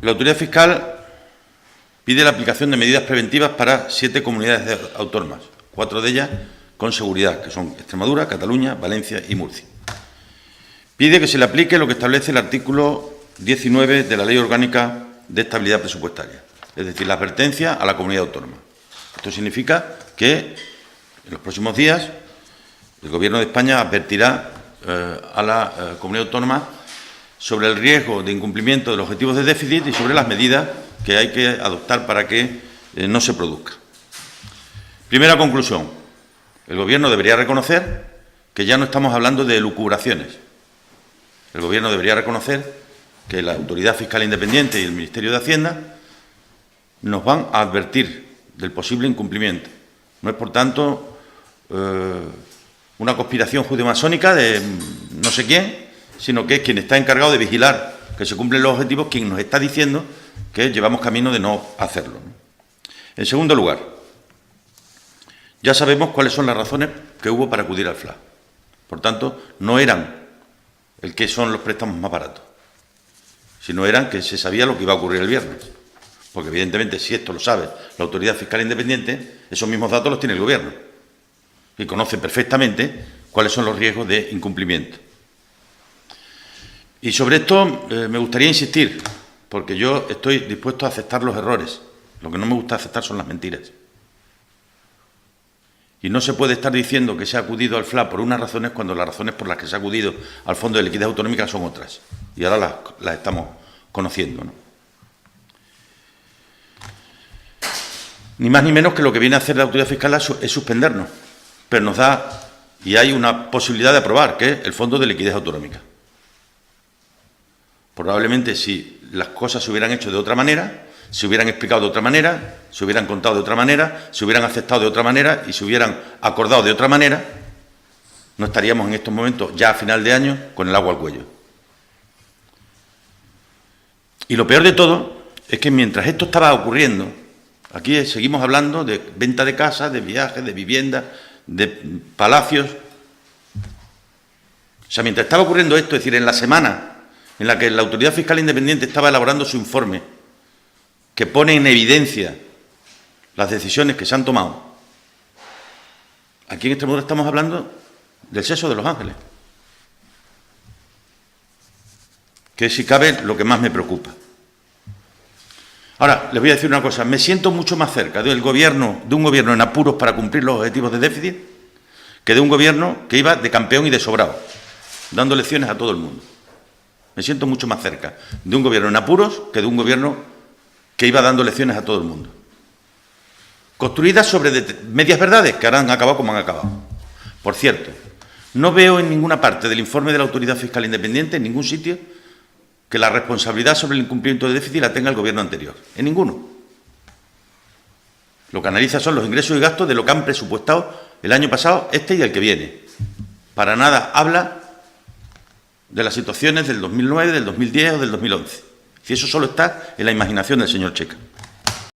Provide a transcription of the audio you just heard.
La autoridad fiscal pide la aplicación de medidas preventivas para 7 comunidades autónomas, 4 de ellas con seguridad, que son Extremadura, Cataluña, Valencia y Murcia. Pide que se le aplique lo que establece el artículo 19 de la Ley Orgánica de Estabilidad Presupuestaria, es decir, la advertencia a la comunidad autónoma. Esto significa que en los próximos días el Gobierno de España advertirá a la comunidad autónoma sobre el riesgo de incumplimiento de los objetivos de déficit y sobre las medidas que hay que adoptar para que no se produzca. Primera conclusión. El Gobierno debería reconocer que ya no estamos hablando de elucubraciones. El Gobierno debería reconocer que la Autoridad Fiscal Independiente y el Ministerio de Hacienda nos van a advertir del posible incumplimiento. No es, por tanto, una conspiración judeo-masónica de no sé quién, sino que es quien está encargado de vigilar que se cumplen los objetivos, quien nos está diciendo que llevamos camino de no hacerlo. En segundo lugar, ya sabemos cuáles son las razones que hubo para acudir al FLA. Por tanto, no eran el que son los préstamos más baratos, sino eran que se sabía lo que iba a ocurrir el viernes. Porque, evidentemente, si esto lo sabe la Autoridad Fiscal Independiente, esos mismos datos los tiene el Gobierno y conoce perfectamente cuáles son los riesgos de incumplimiento. Y sobre esto me gustaría insistir, porque yo estoy dispuesto a aceptar los errores. Lo que no me gusta aceptar son las mentiras. Y no se puede estar diciendo que se ha acudido al FLA por unas razones cuando las razones por las que se ha acudido al Fondo de Liquidez Autonómica son otras. Y ahora las estamos conociendo, ¿no? Ni más ni menos que lo que viene a hacer la Autoridad Fiscal es suspendernos. Pero nos da, y hay una posibilidad de aprobar, que es el Fondo de Liquidez Autonómica. Probablemente si las cosas se hubieran hecho de otra manera, se hubieran explicado de otra manera, se hubieran contado de otra manera, se hubieran aceptado de otra manera y se hubieran acordado de otra manera, no estaríamos en estos momentos, ya a final de año, con el agua al cuello. Y lo peor de todo es que mientras esto estaba ocurriendo, aquí seguimos hablando de venta de casas, de viajes, de viviendas, de palacios. O sea, mientras estaba ocurriendo esto, es decir, en la semana en la que la Autoridad Fiscal Independiente estaba elaborando su informe, que pone en evidencia las decisiones que se han tomado, aquí en Extremadura estamos hablando del seso de Los Ángeles, que es, si cabe, lo que más me preocupa. Ahora, les voy a decir una cosa, me siento mucho más cerca de un gobierno en apuros para cumplir los objetivos de déficit que de un gobierno que iba de campeón y de sobrado, dando lecciones a todo el mundo. Me siento mucho más cerca de un gobierno en apuros que de un gobierno que iba dando lecciones a todo el mundo. Construidas sobre medias verdades que ahora han acabado como han acabado. Por cierto, no veo en ninguna parte del informe de la Autoridad Fiscal Independiente, en ningún sitio, que la responsabilidad sobre el incumplimiento de déficit la tenga el Gobierno anterior. En ninguno. Lo que analiza son los ingresos y gastos de lo que han presupuestado el año pasado, este y el que viene. Para nada habla de las situaciones del 2009, del 2010 o del 2011. Si eso solo está en la imaginación del señor Checa.